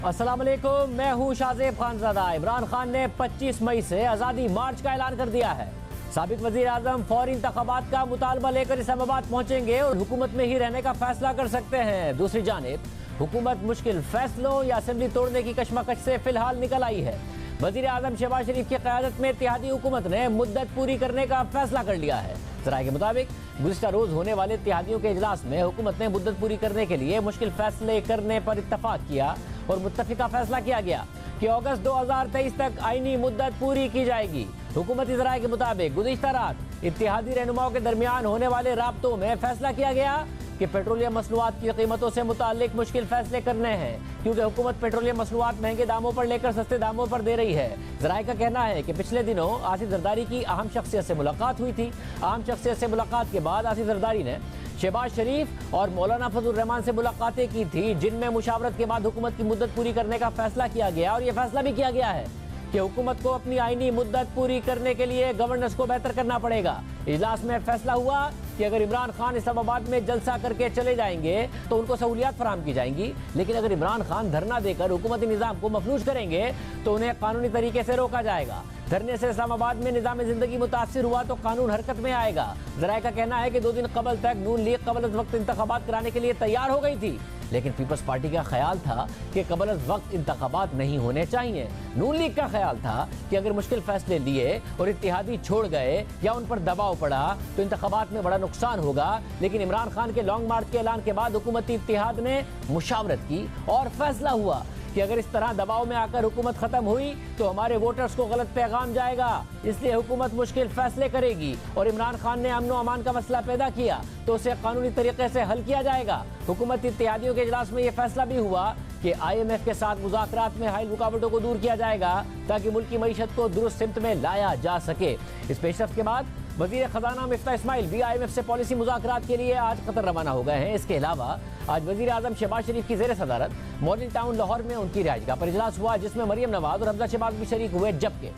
अस्सलाम वालेकुम, मैं हूं शाज़ेब खानज़ादा। इमरान खान ने 25 मई से आज़ादी मार्च का ऐलान कर दिया है। साबिक वज़ीर आज़म फौरी इंतख़ाबात का मुतालबा लेकर इस्लामाबाद पहुंचेंगे और हुकूमत में ही रहने का फैसला कर सकते हैं। दूसरी जानिब हुकूमत मुश्किल फैसलों या असेंबली तोड़ने की कशमकश से फिलहाल निकल आई है। वज़ीर आज़म शहबाज शरीफ की क़यादत में इत्तेहादी हुकूमत ने मुद्दत पूरी करने का फैसला कर लिया है। ज़राए के मुताबिक गुज़िश्ता रोज़ होने वाले इत्तेहादियों के इजलास में हुकूमत ने मुद्दत पूरी करने के लिए मुश्किल फैसले करने पर इत्तफाक किया और मुत्तफ़िका फैसला किया गया कि अगस्त 2023 तक आईनी मुद्दत पूरी की जाएगी। हुकूमती ज़राए के मुताबिक गुज़िश्ता रात इत्तेहादी रहनुमाओं के दरमियान होने वाले राब्तों में फैसला किया गया कि पेट्रोलियम मसनूआत की कीमतों से मुताल्लिक मुश्किल फैसले करने हैं, क्योंकि हुकूमत पेट्रोलियम मसनूआत महंगे दामों पर लेकर सस्ते दामों पर दे रही है। ज़राए का कहना है कि पिछले दिनों आसिफ जरदारी की अहम शख्सियत से मुलाकात हुई थी। अहम शख्सियत से मुलाकात के बाद आसिफ जरदारी ने शहबाज शरीफ और मौलाना फजल रहमान से मुलाकातें की थी, जिनमें मुशावरत के बाद हुकूमत की मुद्दत पूरी करने का फैसला किया गया। और यह फैसला भी किया गया है कि हुकूमत को अपनी आईनी मुद्दत पूरी करने के लिए गवर्नेंस को बेहतर करना पड़ेगा। इजलास में फैसला हुआ कि अगर इमरान खान इस्लामाबाद में जलसा करके चले जाएंगे तो उनको सहूलियात फराहम की जाएंगी, लेकिन अगर इमरान खान धरना देकर हुकूमती निज़ाम को मफलूज करेंगे तो उन्हें कानूनी तरीके से रोका जाएगा। धरने से इस्लामाबाद में निज़ाम ज़िंदगी मुतासिर हुआ तो कानून हरकत में आएगा। ज़राए का कहना है कि 2 दिन कबल तक नून लीग कबल वक्त इंतखाबात कराने के लिए तैयार हो गई थी, लेकिन पीपल्स पार्टी का ख्याल था कि कबल वक्त इंतखाबात नहीं होने चाहिए। नून लीग का ख्याल था कि अगर मुश्किल फैसले लिए और इत्तेहादी छोड़ गए या उन पर दबाव पड़ा तो इंतखाबात में बड़ा नुकसान होगा। लेकिन इमरान खान के लॉन्ग मार्च के ऐलान के बाद हुकूमती इत्तेहाद ने मुशावरत की और फैसला हुआ कि अगर इस तरह दबाव में आकर हुकूमत खत्म हुई तो हमारे वोटर्स को गलत पैगाम जाएगा, इसलिए हुकूमत मुश्किल फैसले करेगी। और इमरान खान ने अमन व अमान का मसला पैदा किया तो उसे कानूनी तरीके से हल किया जाएगा। हुकूमती इत्तेहादियों के इजलास में यह फैसला भी हुआ कि IMF के साथ मुज़ाकरात में हाइल रुकावटों को दूर किया जाएगा ताकि मुल्क की मईशत को दुरुस्त सिमत में लाया जा सके। इस पेशरफ्त के बाद वज़ीर ख़जाना मिफ्ताह इस्माइल भी IMF से पॉलिसी मुज़ाकरात के लिए आज कतर रवाना हो गए हैं। इसके अलावा आज वज़ीर आज़म शहबाज शरीफ की ज़ेर सदारत मॉडल टाउन लाहौर में उनकी रिहाइशगाह पर इजलास हुआ, जिसमें मरियम नवाज और हमजा शहबाज भी शरीक हुए, जबकि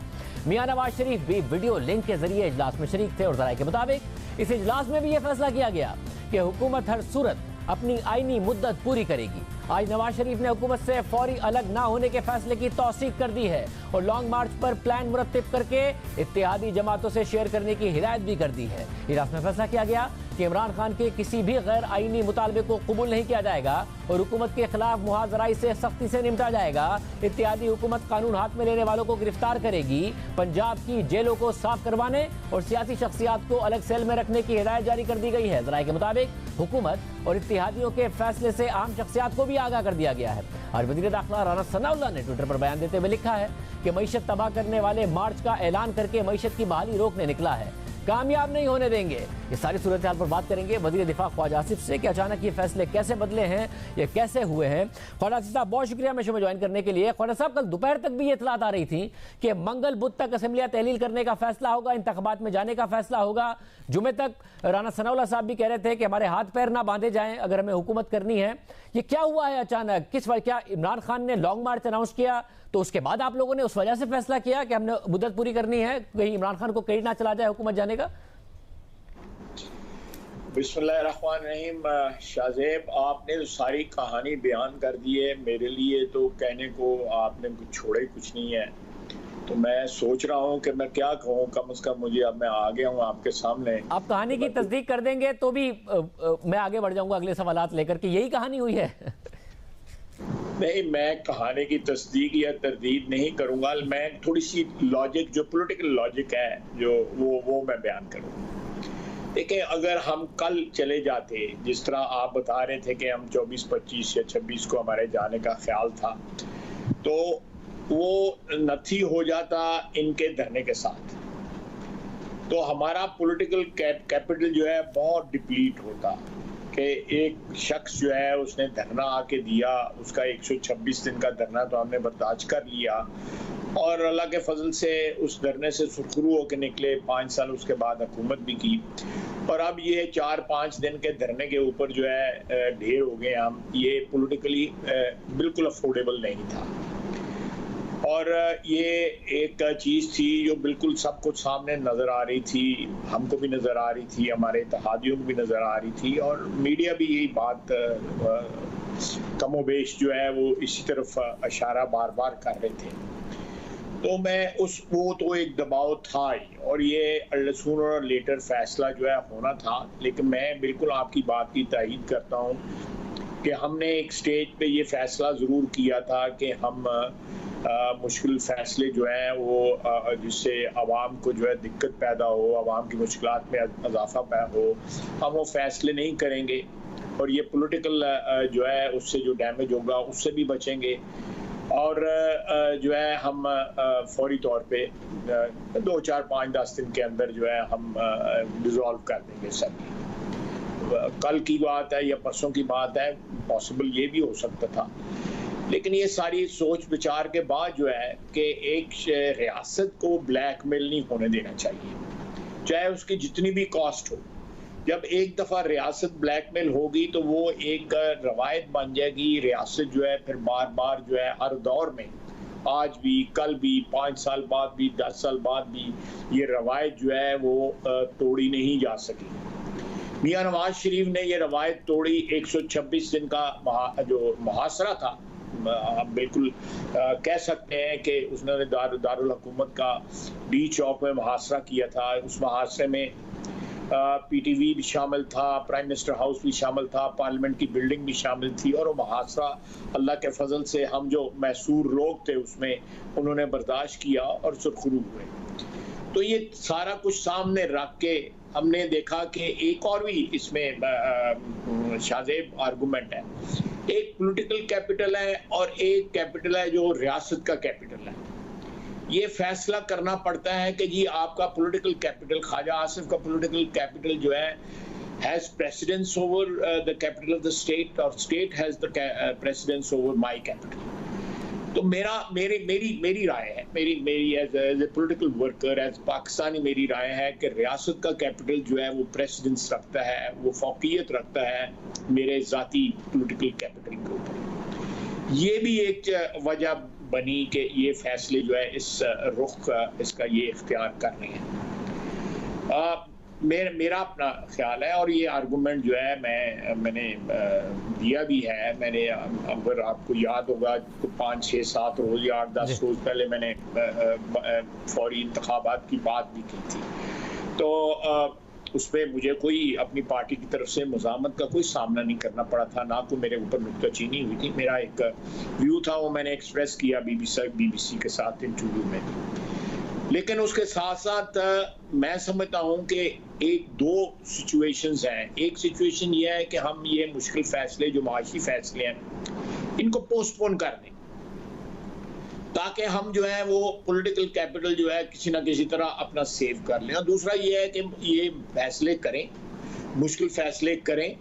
मियां नवाज शरीफ भी वीडियो लिंक के जरिए इजलास में शरीक थे। और ज़राए के मुताबिक इस इजलास में भी यह फैसला किया गया कि हुकूमत हर सूरत अपनी आईनी मुद्दत पूरी करेगी। आज नवाज शरीफ ने हुकूमत से फौरी अलग ना होने के फैसले की तौसीक कर दी है और लॉन्ग मार्च पर प्लान मुरत्तिब करके इत्तेहादी जमातों से शेयर करने की हिदायत भी कर दी है। इजलास में फैसला किया गया कि इमरान खान के किसी भी गैर आईनी मुतालबे को कबूल नहीं किया जाएगा और हुकूमत के खिलाफ मुहाजराई से सख्ती से निपटा जाएगा। इत्तेहादी हुकूमत कानून हाथ में लेने वालों को गिरफ्तार करेगी, पंजाब की जेलों को साफ करवाने और सियासी शख्सियात को अलग सेल में रखने की हिदायत जारी कर दी गई है। ज़राए के मुताबिक हुकूमत और इत्तेहादियों के फैसले से आम शख्सियात को भी आगाह कर दिया गया है। और वज़ीर दाखिला राना सनाउल्लाह ने ट्विटर पर बयान देते हुए लिखा है कि मईशत तबाह करने वाले मार्च का ऐलान करके मईशत की बहाली रोकने निकला है, कामयाब नहीं होने देंगे। ये सारी सूरत हाल पर बात करेंगे वज़ीर दिफा ख्वाजा आसिफ से कि अचानक ये फैसले कैसे बदले हैं, ये कैसे हुए हैं। ख्वाजा आसिफ साहब बहुत शुक्रिया मैं शो में ज्वाइन करने के लिए। ख्वाजा साहब कल दोपहर तक भी ये इतलात आ रही थी कि मंगल बुध तक असेंबलियाँ तहलील करने का फैसला होगा, इंतखाबात में जाने का फैसला होगा। जुमे तक राना सनाउल्लाह साहब भी कह रहे थे कि हमारे हाथ पैर ना बांधे जाएं अगर हमें हुकूमत करनी है। ये क्या हुआ है अचानक, किस वजह? क्या इमरान खान ने लॉन्ग मार्च अनाउंस किया तो उसके बाद आप लोगों ने उस वजह से फैसला किया कि हमने मुद्दत पूरी करनी है, कहीं इमरान खान को कहीं ना चला जाए हुकूमत जाने का? बिस्मिल्लाहिर्रहमानिर्रहीम। शाज़ेब, आपने तो सारी कहानी बयान कर दी है। मेरे लिए तो कहने को आपने कुछ छोड़ा ही कुछ नहीं है। तो मैं सोच रहा हूँ कि मैं क्या कहूँ, कम से कम मुझे अब मैं आ गया हूँ आपके सामने। आप कहानी की तस्दीक कर देंगे तो भी मैं आगे बढ़ जाऊंगा अगले सवालात लेकर के। यही कहानी हुई है? नहीं, मैं कहानी की तस्दीक या तरदीद नहीं करूँगा। मैं थोड़ी सी लॉजिक, जो पॉलिटिकल लॉजिक है, जो वो मैं बयान करूँगा। देखिए, अगर हम कल चले जाते जिस तरह आप बता रहे थे कि हम 24, 25 या 26 को हमारे जाने का ख्याल था, तो वो नथी हो जाता इनके धरने के साथ, तो हमारा पॉलिटिकल कैपिटल जो है बहुत डिप्लीट होता कि एक शख्स जो है उसने धरना आके दिया, उसका 126 दिन का धरना तो हमने बर्दाश्त कर लिया और अल्लाह के फजल से उस धरने से सुरखरू होकर निकले। 5 साल उसके बाद हुकूमत भी की और अब ये 4-5 दिन के धरने के ऊपर जो है ढेर हो गए हम। ये पॉलिटिकली बिल्कुल अफोर्डेबल नहीं था और ये एक चीज़ थी जो बिल्कुल सब कुछ सामने नज़र आ रही थी, हमको भी नज़र आ रही थी, हमारे इत्तेहादियों को भी नज़र आ रही थी और मीडिया भी यही बात कमोबेश जो है वो इसी तरफ इशारा बार बार कर रहे थे। तो मैं वो तो एक दबाव था ही, और ये सूनर और लेटर फैसला जो है होना था। लेकिन मैं बिल्कुल आपकी बात की तायीद करता हूँ कि हमने एक स्टेज पे ये फैसला ज़रूर किया था कि हम मुश्किल फैसले जो हैं वो जिससे आवाम को जो है दिक्कत पैदा हो, आवाम की मुश्किलात में इजाफा हो, हम वो फैसले नहीं करेंगे। और ये पॉलिटिकल जो है उससे जो डैमेज होगा उससे भी बचेंगे। और जो है हम फौरी तौर पे 2, 4, 5, 10 दिन के अंदर जो है हम डिज़ोल्व कर देंगे सब। कल की बात है या परसों की बात है, पॉसिबल ये भी हो सकता था। लेकिन ये सारी सोच विचार के बाद जो है कि एक रियासत को ब्लैकमेल नहीं होने देना चाहिए, चाहे उसकी जितनी भी कॉस्ट हो। जब एक दफ़ा रियासत ब्लैकमेल होगी तो वो एक रवायत बन जाएगी। रियासत जो है फिर बार बार जो है हर दौर में, आज भी, कल भी, 5 साल बाद भी, 10 साल बाद भी, ये रवायत जो है वो तोड़ी नहीं जा सकी। मियां नवाज शरीफ ने ये रवायत तोड़ी। 126 दिन का जो मुहासरा था, आप बिल्कुल कह सकते हैं कि उसने दारुल हुकूमत का डी चौक में मुहासरा किया था। उस मुहासरे में पीटीवी भी शामिल था, प्राइम मिनिस्टर हाउस भी शामिल था, पार्लियामेंट की बिल्डिंग भी शामिल थी। और वो मुहासरा अल्लाह के फजल से हम जो मैसूर लोग थे उसमें उन्होंने बर्दाश्त किया और सुरखरू हुए। तो ये सारा कुछ सामने रख के हमने देखा कि एक और भी इसमें शाज़ेब आर्गूमेंट है। एक पॉलिटिकल कैपिटल है और एक कैपिटल है जो रियासत का कैपिटल है। ये फैसला करना पड़ता है कि जी आपका पॉलिटिकल कैपिटल, ख्वाजा आसिफ का पॉलिटिकल कैपिटल जो है has precedence over the capital of the state, और state has the precedence over my capital. तो मेरी राय है, मेरी as a political worker, as Pakistani, मेरी राय है कि रियासत का कैपिटल जो है वो प्रेसिडेंस रखता है, वो फौकियत रखता है मेरे ज़ाती पॉलिटिकल कैपिटल के ऊपर। ये भी एक वजह बनी कि ये फैसले जो है इस रुख इसका ये इख्तियार कर रहे हैं। मेरा अपना ख्याल है, और ये आर्गूमेंट जो है मैंने दिया भी है। मैंने, अगर आपको याद होगा, 5, 6, 7 रोज़ या 8-10 रोज़ पहले मैंने फौरी इंतखाबात की बात भी की थी। तो उस पर मुझे कोई अपनी पार्टी की तरफ से मुज़ामत का कोई सामना नहीं करना पड़ा था, ना कोई मेरे ऊपर नुक्ताचीनी हुई थी। मेरा एक व्यू था, वो मैंने एक्सप्रेस किया बीबीसी के साथ इंटरव्यू में। लेकिन उसके साथ साथ मैं समझता हूँ कि 1-2 सिचुएशंस हैं। एक सिचुएशन ये है कि हम ये मुश्किल फैसले, जो माशी फैसले हैं, इनको पोस्टपोन कर दें ताकि हम जो है वो पॉलिटिकल कैपिटल जो है किसी ना किसी तरह अपना सेव कर लें। और दूसरा ये है कि ये फैसले करें, मुश्किल फैसले करें,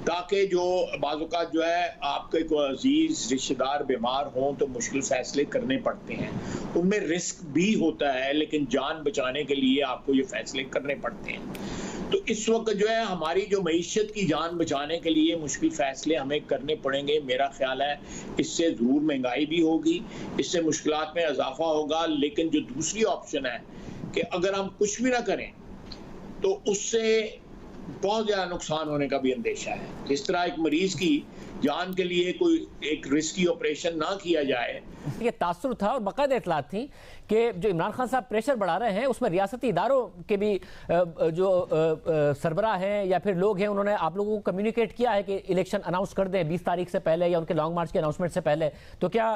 ताकि जो बाज़-औक़ात जो है आपके कोई अजीज़ रिश्तेदार बीमार हों तो मुश्किल फैसले करने पड़ते हैं, उनमें रिस्क भी होता है, लेकिन जान बचाने के लिए आपको ये फैसले करने पड़ते हैं। तो इस वक्त जो है हमारी जो मईशत की जान बचाने के लिए मुश्किल फैसले हमें करने पड़ेंगे। मेरा ख्याल है इससे ज़रूर महंगाई भी होगी, इससे मुश्किलात में इजाफा होगा। लेकिन जो दूसरी ऑप्शन है कि अगर हम कुछ भी ना करें तो उससे बहुत ज़्यादा नुकसान होने का भी अंदेशा है। जिस तरह एक मरीज की जान के लिए कोई एक रिस्की ऑपरेशन ना किया जाए। ये तासुर था और बाकायदा इतलात थी कि जो इमरान खान साहब प्रेशर बढ़ा रहे हैं उसमें रियासती इदारों के भी जो सरबराह हैं या फिर लोग हैं, उन्होंने आप लोगों को कम्युनिकेट किया है कि इलेक्शन अनाउंस कर दें 20 तारीख से पहले या उनके लॉन्ग मार्च के अनाउंसमेंट से पहले। तो क्या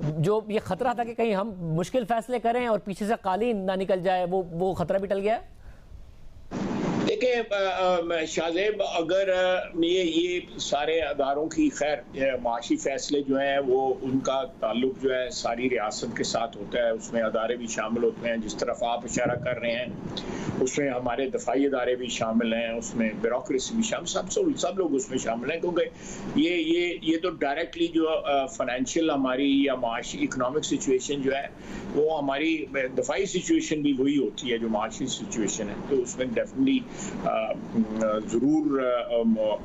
जो ये खतरा था कि कहीं हम मुश्किल फैसले करें और पीछे से कालीन ना निकल जाए, वो खतरा भी टल गया? देखिए शाहजेब, अगर ये सारे अदारों की, खैर माशी फैसले जो हैं वो उनका ताल्लुक जो है सारी रियासत के साथ होता है, उसमें अदारे भी शामिल होते हैं। जिस तरफ आप इशारा कर रहे हैं उसमें हमारे दफाई अदारे भी शामिल हैं, उसमें ब्यूरोक्रेसी भी शामिल, सब लोग उसमें शामिल हैं। क्योंकि ये तो डायरेक्टली जो फाइनेंशियल हमारी या माशी इकनॉमिक सिचुएशन जो है वो हमारी दफाई सिचुएशन भी वही होती है जो माशी सिचुएशन है। तो उसमें डेफिनेटली ज़रूर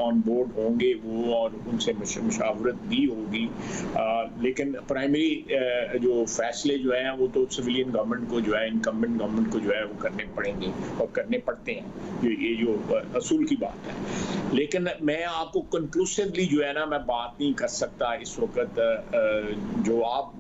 ऑन बोर्ड होंगे वो, और उनसे मशावरत भी होगी। लेकिन प्राइमरी जो फैसले जो हैं वो तो सिविलियन गवर्नमेंट को जो है, इनकम्बेंट गवर्नमेंट को जो है वो करने पड़ेंगे और करने पड़ते हैं, ये जो असूल की बात है। लेकिन मैं आपको कंक्लूसिवली जो है ना मैं बात नहीं कर सकता इस वक्त, जो आप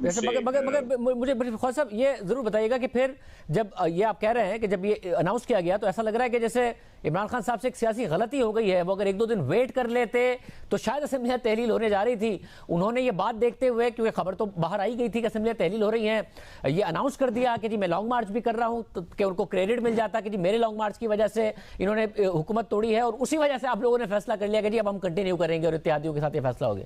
मगर मुझे ख्वाजा साहब ये जरूर बताइएगा कि फिर जब ये आप कह रहे हैं कि जब ये अनाउंस किया गया तो ऐसा लग रहा है कि जैसे इमरान खान साहब से एक सियासी गलती हो गई है, वो अगर 1-2 दिन वेट कर लेते तो शायद असेंबलियां तहलील होने जा रही थी। उन्होंने ये बात देखते हुए, क्योंकि खबर तो बाहर आई गई थी कि असेंबलियां तहलील हो रही हैं, ये अनाउंस कर दिया कि जी मैं लॉन्ग मार्च भी कर रहा हूं, तो कि उनको क्रेडिट मिल जाता कि जी मेरे लॉन्ग मार्च की वजह से इन्होंने हुकूमत तोड़ी है, और उसी वजह से आप लोगों ने फैसला कर लिया कि जी अब हम कंटिन्यू करेंगे और इत्तेहादियों के साथ ये फैसला हो गया।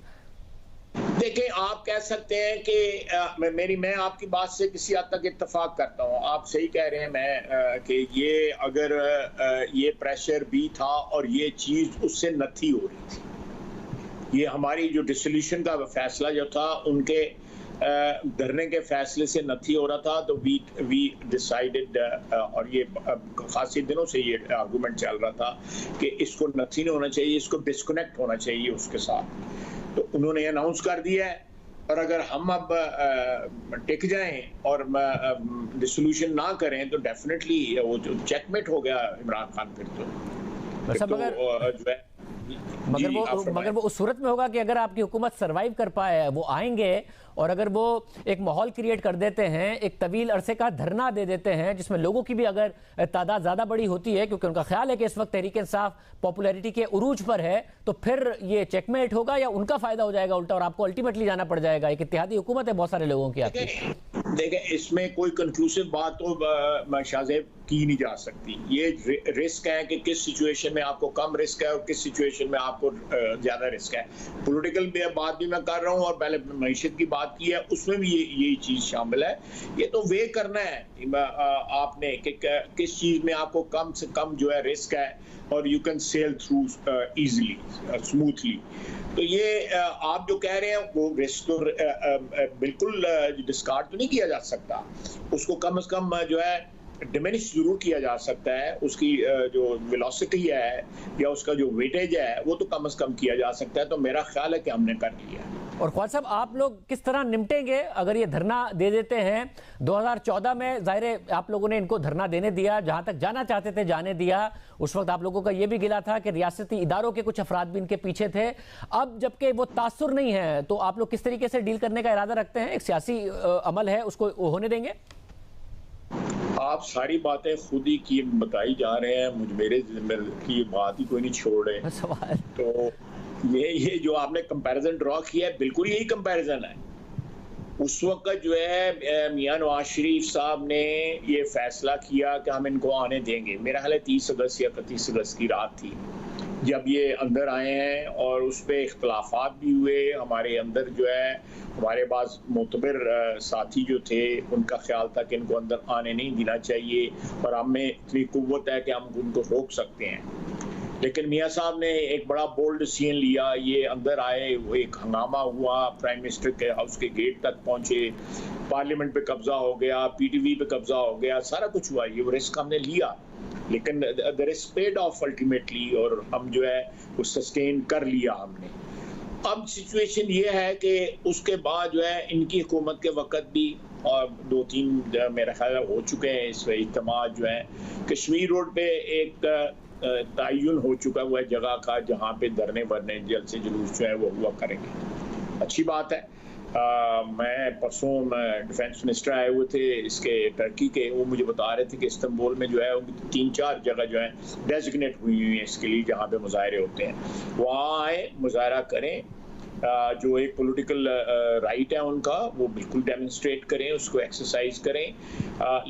देखिए, आप कह सकते हैं कि मैं आपकी बात से किसी हद तक इत्तेफाक करता हूं, आप सही कह रहे हैं कि ये अगर ये प्रेशर भी था और ये चीज उससे नथी हो रही थी, ये हमारी जो डिसोल्यूशन का फैसला जो था उनके धरने के फैसले से नथी हो रहा था, तो वी डिसाइडेड, और ये खासी दिनों से ये आर्गूमेंट चल रहा था कि इसको नथी नहीं होना चाहिए, इसको डिस्कनेक्ट होना चाहिए उसके साथ। तो उन्होंने अनाउंस कर दिया है, और अगर हम अब टिक जाएं और डिसोल्यूशन ना करें तो डेफिनेटली वो जो चेकमेट हो गया इमरान खान फिर तो मगर वो उस सूरत में होगा कि अगर आपकी हुकूमत सरवाइव कर पाए, वो आएंगे और अगर वो एक माहौल क्रिएट कर देते हैं, एक तवील अरसे का धरना दे देते हैं जिसमें लोगों की भी अगर तादाद ज्यादा बड़ी होती है, क्योंकि उनका ख्याल है कि इस वक्त तहरीक इंसाफ पॉपुलैरिटी के उरूज पर है, तो फिर ये चेकमेट होगा या उनका फायदा हो जाएगा उल्टा, और आपको अल्टीमेटली जाना पड़ जाएगा। एक इत्तेहादी हुकूमत है बहुत सारे लोगों की आपकी। देखिए, इसमें कोई कंक्लूसिव बात तो शाहजेब की नहीं जा सकती। ये रिस्क है कि किस सिचुएशन में आपको कम रिस्क है और किस सिचुएशन में आपको ज्यादा रिस्क है। पॉलिटिकल बात भी मैं कर रहा हूँ और पहले मईशत की बात की है, उसमें भी यही चीज शामिल है। ये तो वे करना है आपने कि किस चीज में आपको कम से कम जो है रिस्क है और you can sell through easily smoothly. तो ये आप जो कह रहे हैं वो रिस्क तो बिल्कुल डिस्कार्ड तो नहीं किया जा सकता, उसको कम से कम जो है डिमिनिश जरूर किया जा सकता है। उसकी जो वेलोसिटी है या उसका जो वेटेज है वो तो कम से कम किया जा सकता है। तो मेरा ख्याल है कि हमने कर लिया। और ख्वाजा साहब, आप लोग किस तरह निपटेंगे अगर ये धरना दे देते हैं? 2014 में जाहिर है आप लोगों ने इनको धरना देने दिया, जहां तक जाना चाहते थे जाने दिया। उस वक्त आप लोगों का ये भी गिला था कि रियासती इदारों के कुछ अफराद भी इनके पीछे थे। अब जबकि वो तासुर नहीं है, तो आप लोग किस तरीके से डील करने का इरादा रखते हैं? एक सियासी अमल है, उसको होने देंगे? आप सारी बातें खुद ही की बताई जा रहे हैं, मेरे की बात ही कोई नहीं छोड़ रहे सवाल। तो ये जो आपने कंपैरिजन ड्रॉ किया है, बिल्कुल यही कंपैरिजन है। उस वक्त जो है मियां नवाज शरीफ साहब ने ये फैसला किया कि हम इनको आने देंगे। मेरा ख्याल है 30 अगस्त या 31 अगस्त की रात थी जब ये अंदर आए हैं, और उस पर इख्तलाफात भी हुए। हमारे अंदर जो है हमारे पास मोतबर साथी जो थे, उनका ख्याल था कि इनको अंदर आने नहीं देना चाहिए और हम में इतनी कुव्वत है कि हम उनको रोक सकते हैं। लेकिन मियां साहब ने एक बड़ा बोल्ड डिसीजन लिया, ये अंदर आए, वो एक हंगामा हुआ, प्राइम मिनिस्टर के हाउस के गेट तक पहुंचे, पार्लियामेंट पे कब्जा हो गया, पीटीवी पे कब्जा हो गया, सारा कुछ हुआ। ये रिस्क हमने लिया, लेकिन the risk paid of ultimately, और हम जो है वो सस्टेन कर लिया हमने। अब सिचुएशन ये है कि उसके बाद जो है इनकी हुकूमत के वक्त भी और 2-3 मेरा ख्याल हो चुके हैं इस इज्तिमा जो है कश्मीर रोड पे एक तयन हो चुका हुआ है जगह का, जहाँ पे धरने वरने जलसे जुलूस जो है वो हुआ करेंगे। अच्छी बात है। मैं परसों डिफेंस मिनिस्टर आए हुए थे इसके टर्की के, वो मुझे बता रहे थे कि इस्तांबुल में जो है 3-4 जगह जो है डेजिग्नेट हुई हैं इसके लिए, जहाँ पे मुजाहरे होते हैं। वहाँ आए, मुजाहरा करें, जो एक पॉलिटिकल राइट है उनका, वो बिल्कुल डेमोन्स्ट्रेट करें, उसको एक्सरसाइज करें।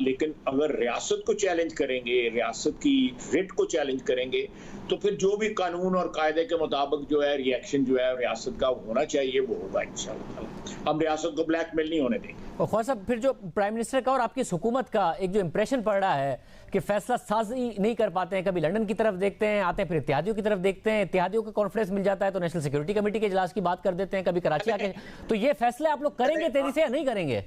लेकिन अगर रियासत को चैलेंज करेंगे, रियासत की रिट को चैलेंज करेंगे, तो फिर जो भी कानून और कायदे के मुताबिक जो है रिएक्शन जो है रियासत का होना चाहिए वो होगा इंशाअल्लाह। हम रियासत को ब्लैकमेल नहीं होने देंगे। और ख्वाजा साहब, फिर जो प्राइम मिनिस्टर का और आपकी हुकूमत का एक जो इंप्रेशन पड़ रहा है कि फैसला साजी नहीं कर पाते हैं, कभी लंदन की तरफ देखते हैं आते हैं, फिर इत्तेहादियों की तरफ देखते हैं, इत्तेहादियों का कॉन्फ्रेंस मिल जाता है तो नेशनल सिक्योरिटी कमेटी के इजलास की बात कर देते हैं, कभी कराची आके, तो ये फैसले आप लोग करेंगे तेजी से या नहीं करेंगे?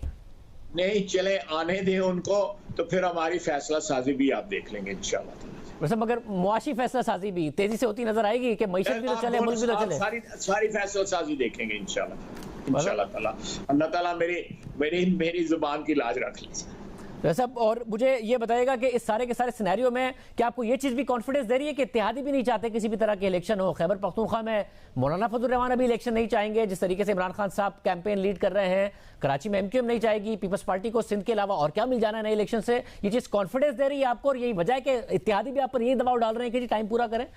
नहीं, चले आने दें उनको, तो फिर हमारी फैसला साजी भी आप देख लेंगे इंशाअल्लाह। वैसे मगर मुआशी फैसला साजी भी तेजी से होती नजर आएगी कि मईशत भी तो चले, मुल्क भी तो चले। सारी फैसला साजी देखेंगे इंशाल्लाह ताला। अल्लाह ताला मेरी जुबान की लाज रख लीजिए। वैसे और मुझे ये बताइएगा कि इस सारे के सारे सिनेरियो में क्या आपको ये चीज़ भी कॉन्फिडेंस दे रही है कि इत्तेहादी भी नहीं चाहते किसी भी तरह के इलेक्शन हो? खैबर पख्तूनख्वा में मौलाना फजल रहमान अभी इलेक्शन नहीं चाहेंगे, जिस तरीके से इमरान खान साहब कैंपेन लीड कर रहे हैं। कराची में MQM नहीं चाहेगी, पीपल्स पार्टी को सिंध के अलावा और क्या मिल जाना है नए इलेक्शन से? ये चीज़ कॉन्फिडेंस दे रही है आपको और यही वजह है कि इत्तेहादी भी आप पर यही दबाव डाल रहे हैं कि जी टाइम पूरा करें?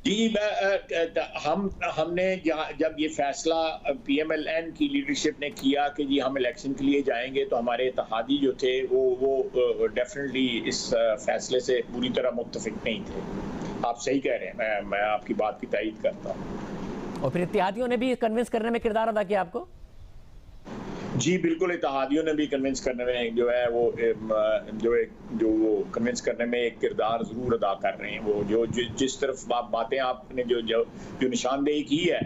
जी, हमने जब ये फैसला PMLN की लीडरशिप ने किया कि जी हम इलेक्शन के लिए जाएंगे, तो हमारे इत्तेहादी जो थे वो डेफिनेटली इस फैसले से पूरी तरह मुत्तफिक नहीं थे। आप सही कह रहे हैं, मैं आपकी बात की तायीद करता हूँ। और फिर इत्तेहादियों ने भी कन्विंस करने में किरदार अदा किया आपको? जी बिल्कुल, इत्तेहादियों ने भी कन्विंस करने में जो है वो कन्विंस करने में एक किरदार जरूर अदा कर रहे हैं। वो जो जिस तरफ बातें आपने जो निशानदेही की है,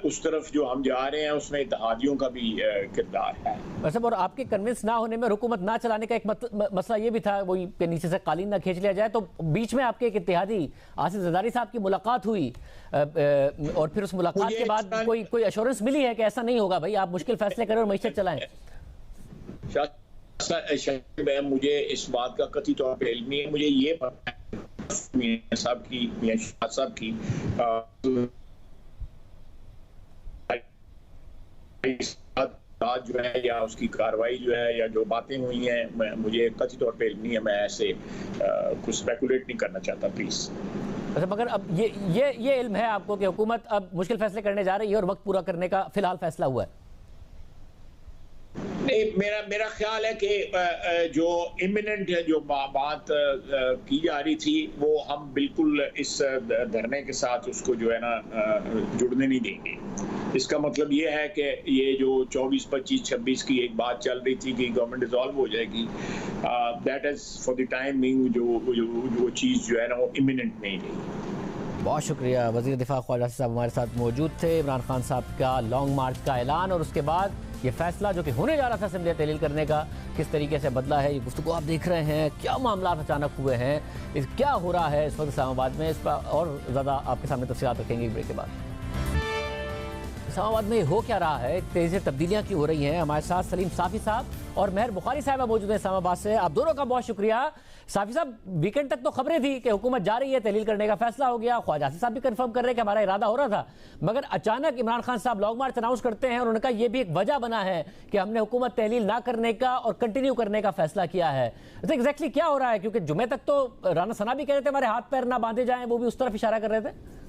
उस तरफ जो हम जा रहे हैं उसमें इत्तेहादियों का भी किरदार है। वैसे और आपके कन्विंस ना होने में, हुकूमत ना चलाने का एक मसला ये भी था, वही के नीचे से कालीन ना खींच लिया जाए, तो बीच में आपके एक इत्तेहादी आसिफ जरदारी साहब की मुलाकात हुई और फिर उस मुलाकात के बाद कोई एश्योरेंस मिली है कि ऐसा नहीं होगा भाई, आप मुश्किल फैसले करें और मईशत चलाएं? मुझे इस बात का कथित तौर पर इल्म नहीं है। मुझे ये पता है साहब की जो है या उसकी कार्रवाई जो है या जो बातें हुई हैं, मुझे कथित तौर पे नहीं है, मैं ऐसे कुछ स्पेकुलेट नहीं करना चाहता, प्लीज। अच्छा, मगर अब ये इल्म है आपको कि हुकूमत अब मुश्किल फैसले करने जा रही है और वक्त पूरा करने का फिलहाल फैसला हुआ है? नहीं, मेरा ख्याल है कि जो इमिनेंट जो बात की जा रही थी, वो हम बिल्कुल इस धरने के साथ उसको जो है ना जुड़ने नहीं देंगे। इसका मतलब ये है कि ये जो 24, 25, 26 की एक बात चल रही थी कि गवर्नमेंट डिसॉल्व हो जाएगी, that is for the time being जो चीज़ जो है ना वो इमिनेंट नहीं रही। बहुत शुक्रिया। वज़ीर दिफा ख्वाजा साहब हमारे साथ मौजूद थे। इमरान खान साहब का लॉन्ग मार्च का ऐलान और उसके बाद ये फैसला जो कि होने जा रहा था असेंबली तहलील करने का, किस तरीके से बदला है, ये गुफ्तगू आप देख रहे हैं। क्या मामला अचानक हुए हैं, क्या हो रहा है इस वक्त इस्लामाबाद में, इस पर और ज़्यादा आपके सामने तफसीलात रखेंगे ब्रेक के बाद। इस्लामाबाद में हो क्या रहा है, तेज़ी से तब्दीलियाँ क्यों हो रही हैं? हमारे साथ सलीम साफ़ी साहब और मेहर बुखारी साहब मौजूद हैं इस्लामाबाद से। आप दोनों का बहुत शुक्रिया। साफ़ी साहब, वीकेंड तक तो खबरें थी कि हुकूमत जा रही है, तहलील करने का फैसला हो गया, ख्वाजा साहब भी कंफर्म कर रहे हैं कि हमारा इरादा हो रहा था, मगर अचानक इमरान खान साहब लॉन्ग मार्च अनाउंस करते हैं और उन्होंने कहा यह भी एक वजह बना है कि हमने हुकूमत तहलील ना करने का और कंटिन्यू करने का फैसला किया है। तो एग्जैक्टली क्या हो रहा है? क्योंकि जुमे तक तो राना सना भी कह रहे थे हमारे हाथ पैर ना बांधे जाएं, वो भी उस तरफ इशारा कर रहे थे।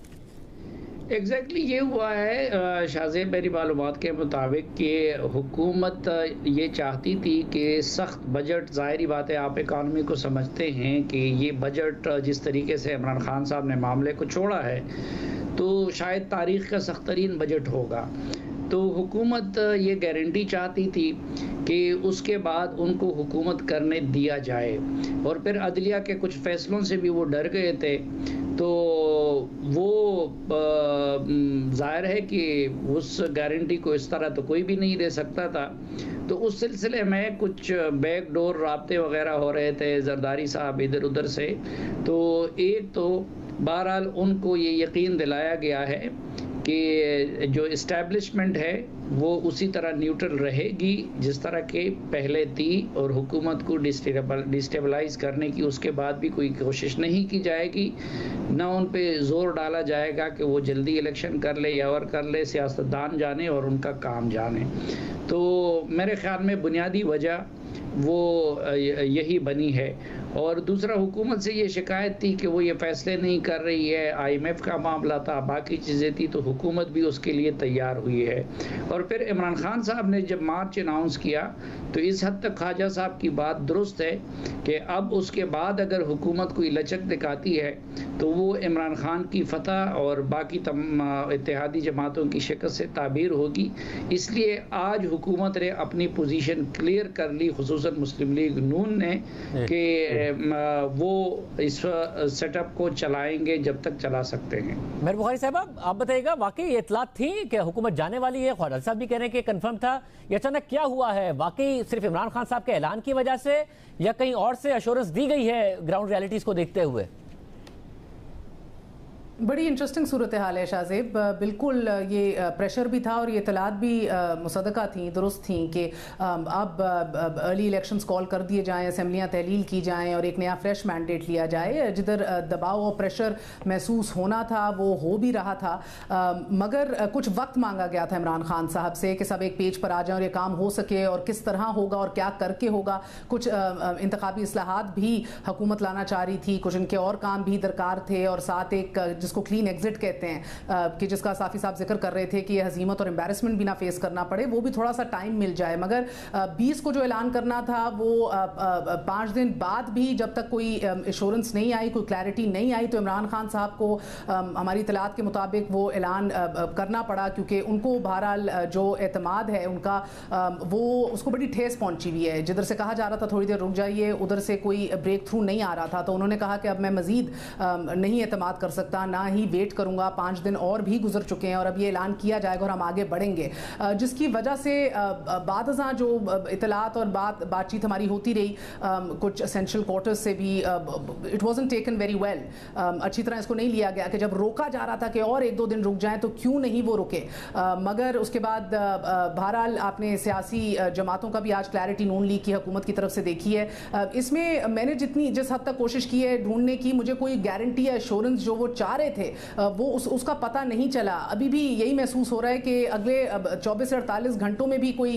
एग्जैक्टली ये हुआ है शाहजेब, मेरी मालूमात के मुताबिक कि हुकूमत ये चाहती थी कि सख्त बजट, ज़ाहिरी बात है आप इकानमी को समझते हैं कि ये बजट जिस तरीके से इमरान खान साहब ने मामले को छोड़ा है तो शायद तारीख़ का सख्त तरीन बजट होगा। तो हुकूमत ये गारंटी चाहती थी कि उसके बाद उनको हुकूमत करने दिया जाए, और फिर अदलिया के कुछ फ़ैसलों से भी वो डर गए थे। तो वो ज़ाहिर है कि उस गारंटी को इस तरह तो कोई भी नहीं दे सकता था। तो उस सिलसिले में कुछ बैकडोर राब्ते वगैरह हो रहे थे जरदारी साहब इधर उधर से। तो एक तो बहरहाल उनको ये यकीन दिलाया गया है कि जो इस्टेब्लिशमेंट है वो उसी तरह न्यूट्रल रहेगी जिस तरह के पहले थी, और हुकूमत को डिस्टेबलाइज करने की उसके बाद भी कोई कोशिश नहीं की जाएगी, ना उन पे ज़ोर डाला जाएगा कि वो जल्दी इलेक्शन कर ले या और कर ले, सियासतदान जाने और उनका काम जाने। तो मेरे ख़्याल में बुनियादी वजह वो यही बनी है। और दूसरा, हुकूमत से ये शिकायत थी कि वो ये फ़ैसले नहीं कर रही है, IMF का मामला था, बाकी चीज़ें थी, तो हुकूमत भी उसके लिए तैयार हुई है। और फिर इमरान खान साहब ने जब मार्च अनाउंस किया तो इस हद तक ख्वाजा साहब की बात दुरुस्त है कि अब उसके बाद अगर हुकूमत कोई लचक दिखाती है तो वो इमरान खान की फतह और बाकी इत्तेहादी जमातों की शिकस्त से ताबीर होगी। इसलिए आज हुकूमत ने अपनी पोजीशन क्लियर कर ली, खुसूसन मुस्लिम लीग नून ने, कि वो इस सेटअप को चलाएंगे जब तक चला सकते हैं। मेहर बुखारी साहब, आप बताइएगा, वाकई ये इतलात थी कि हुकूमत जाने वाली है? ख्वाजा साहब भी कह रहे हैं कि कंफर्म था, ये अचानक क्या हुआ है? वाकई सिर्फ इमरान खान साहब के ऐलान की वजह से या कहीं और से अश्योरेंस दी गई है ग्राउंड रियलिटीज को देखते हुए? बड़ी इंटरेस्टिंग सूरत हाल है शाहजेब। बिल्कुल ये प्रेशर भी था और ये इतलात भी मुसद्दका थी, दुरुस्त थी कि अब अर्ली इलेक्शंस कॉल कर दिए जाएं, असेंबलियां तहलील की जाएं और एक नया फ्रेश मैंडेट लिया जाए। जिधर दबाव और प्रेशर महसूस होना था वो हो भी रहा था, मगर कुछ वक्त मांगा गया था इमरान खान साहब से कि सब एक पेज पर आ जाएं और ये काम हो सके और किस तरह होगा और क्या करके होगा। कुछ इंतखाबी इस्लाहात भी हुकूमत लाना चाह रही थी, कुछ इनके और काम भी दरकार थे, और साथ एक जिसको क्लीन एग्जिट कहते हैं कि जिसका साफी साहब जिक्र कर रहे थे कि हजीमत और एम्बैरेसमेंट भी ना फेस करना पड़े, वो भी थोड़ा सा टाइम मिल जाए। मगर 20 को जो ऐलान करना था वो 5 दिन बाद भी जब तक कोई एश्योरेंस नहीं आई, कोई क्लैरिटी नहीं आई, तो इमरान खान साहब को हमारी इतलात के मुताबिक वो ऐलान करना पड़ा, क्योंकि उनको बहरहाल जो एतमाद है उनका वो उसको बड़ी ठेस पहुंची हुई है। जिधर से कहा जा रहा था थोड़ी देर रुक जाइए, उधर से कोई ब्रेक थ्रू नहीं आ रहा था, तो उन्होंने कहा कि अब मैं मजीद नहीं एतमाद कर सकता, ना ही वेट करूंगा। 5 दिन और भी गुजर चुके हैं और अब ये ऐलान किया जाएगा और हम आगे बढ़ेंगे, जिसकी वजह से बादज़ां जो इतलात और बातचीत हमारी होती रही कुछ एसेंशियल क्वार्टर्स से भी, it wasn't taken very well. अच्छी तरह इसको नहीं लिया गया कि जब रोका जा रहा था कि और 1-2 दिन रुक जाएं तो क्यों नहीं वो रुके। मगर उसके बाद बहरहाल आपने सियासी जमातों का भी आज क्लैरिटी नून लीग की हुकूमत की तरफ से देखी है। इसमें मैंने जिस हद तक कोशिश की है ढूंढने की, मुझे कोई गारंटी या एश्योरेंस जो वो चाह रहे थे वो उसका पता नहीं चला। अभी भी यही महसूस हो रहा है कि अगले 24 से 48 घंटों में भी कोई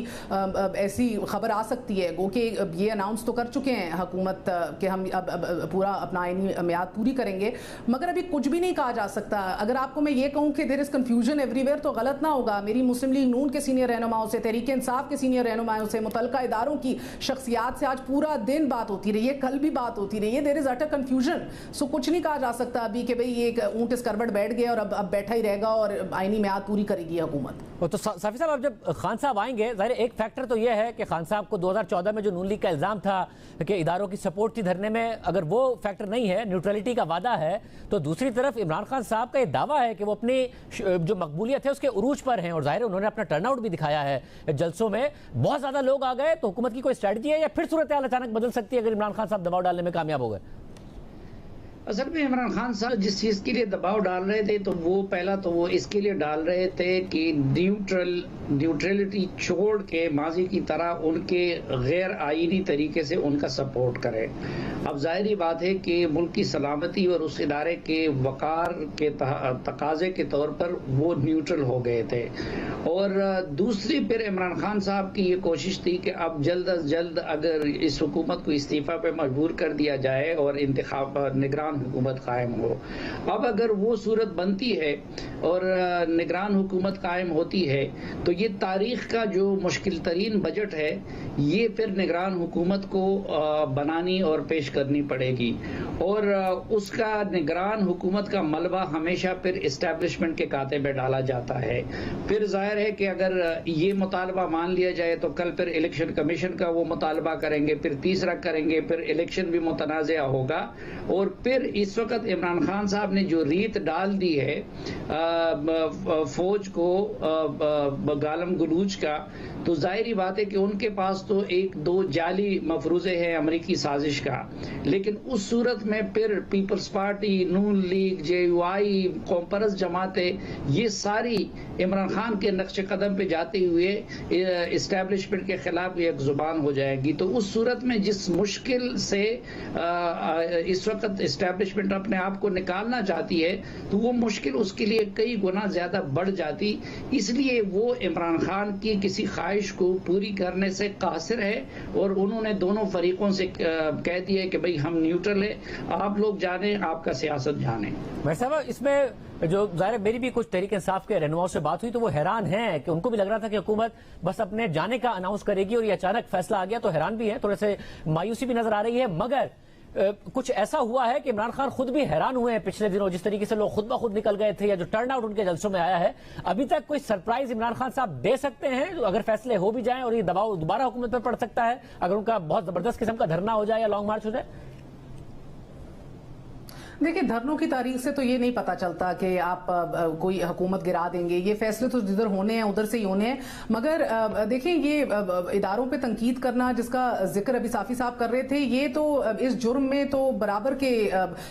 ऐसी खबर आ सकती है। गो कि ये अनाउंस तो कर चुके हैं हुकूमत कि हम अब पूरा अपना आईनी मियाद पूरी करेंगे, मगर अभी कुछ भी नहीं कहा जा सकता। अगर आपको मैं ये कहूँ कि देयर इज कंफ्यूजन एवरीवेयर तो गलत ना होगा। मेरी मुस्लिम लीग नून के सीनियर रहनुमाओं से, तहरीक इंसाफ के सीनियर रहनुमाओं से, मुतल्लिका इदारों की शख्सियात से आज पूरा दिन बात होती रही है, कल भी बात होती रही है। There is utter confusion. So कुछ नहीं कहा जा सकता अभी कि भाई ये ऊंट इस करवट बैठ गया और अब बैठा ही रहेगा और आईनी मियाद पूरी करेगी हुकूमत। तो साफी साहब, अब जब खान साहब आएंगे, जाहिर एक फैक्टर तो यह है कि खान साहब को 2014 में जो नून लीग का इल्जाम था कि इदारों की सपोर्ट थी धरने में, अगर वो फैक्टर नहीं है, न्यूट्रलिटी का वादा है, तो दूसरी तरफ इमरान खान साहब का यह दावा है कि वो अपनी जो मकबूलियत है उसके उरूज पर हैं और जाहिर उन्होंने अपना टर्नआउट भी दिखाया है जलसों में, बहुत ज्यादा लोग आ गए। तो हुकूमत की कोई स्ट्रैटेजी है या फिर सूरत हाल अचानक बदल सकती है अगर इमरान खान साहब दबाव डालने में कामयाब हो गए? असल में इमरान खान साहब जिस चीज़ के लिए दबाव डाल रहे थे, तो वो पहला तो वो इसके लिए डाल रहे थे कि न्यूट्रलिटी छोड़ के माजी की तरह उनके गैर आईनी तरीके से उनका सपोर्ट करें। अब जाहिर बात है कि मुल्क की सलामती और उस इदारे के वक़ार के तकाजे के तौर पर वो न्यूट्रल हो गए थे। और दूसरी फिर इमरान खान साहब की ये कोशिश थी कि अब जल्द अज जल्द अगर इस हुकूमत को इस्तीफ़ा पे मजबूर कर दिया जाए और इंतखाब निगरान हुकूमत कायम हो। अब अगर वो सूरत बनती है और निगरान हुकूमत कायम होती है तो ये तारीख का जो मुश्किल तरीन बजट है ये फिर निगरान हुकूमत को बनानी और पेश करनी पड़ेगी, और उसका निगरान हुकूमत का मलबा हमेशा फिर इस्टेब्लिशमेंट के खाते में डाला जाता है। फिर जाहिर है कि अगर ये मुतालबा मान लिया जाए तो कल फिर इलेक्शन कमीशन का वो मुतालबा करेंगे, फिर तीसरा करेंगे, फिर इलेक्शन भी मुतनाज़ा होगा। और फिर इस वक्त इमरान खान साहब ने जो रीत डाल दी है फौज को गालम गलूच का, तो जाहिर बात है कि उनके पास तो 1-2 जाली मफरूज़े हैं अमरीकी साजिश का, लेकिन उस सूरत में फिर पीपल्स पार्टी, नून लीग, JUI, कौमपरस्त जमातें, ये सारी इमरान खान के नक्शे कदम पे जाते हुए इस्टेब्लिशमेंट के खिलाफ एक जुबान हो जाएगी। तो उस सूरत में जिस मुश्किल से इस वक्त इस्टेब्लिशमेंट अपने आप को निकालना चाहती है, तो वो मुश्किल उसके लिए कई गुना ज्यादा बढ़ जाती। इसलिए वो इमरान खान की किसी ख्वाहिश को पूरी करने से कासिर है और उन्होंने दोनों फरीकों से कह दिया कि भाई हम न्यूट्रल है, आप लोग जाने, आपका सियासत जाने। भाई साहब, इसमें जो ज़ाहिर मेरी भी कुछ तहरीक इंसाफ के रहनुमाओं से बात हुई तो वो हैरान हैं कि उनको भी लग रहा था कि हुकूमत बस अपने जाने का अनाउंस करेगी और ये अचानक फैसला आ गया, तो हैरान भी है, थोड़े से मायूसी भी नजर आ रही है। मगर कुछ ऐसा हुआ है कि इमरान खान खुद भी हैरान हुए हैं पिछले दिनों, जिस तरीके से लोग खुद ब खुद निकल गए थे या जो टर्नआउट उनके जलसों में आया है। अभी तक कोई सरप्राइज इमरान खान साहब दे सकते हैं अगर फैसले हो भी जाएं और ये दबाव दोबारा हुकूमत पर पड़ सकता है अगर उनका बहुत जबरदस्त किस्म का धरना हो जाए या लॉन्ग मार्च हो जाए? देखिए, धरनों की तारीख से तो ये नहीं पता चलता कि आप कोई हुकूमत गिरा देंगे। ये फैसले तो जिधर होने हैं उधर से ही होने हैं। मगर देखिए, ये इदारों पे तनकीद करना जिसका जिक्र अभी साफी साहब कर रहे थे, ये तो इस जुर्म में तो बराबर के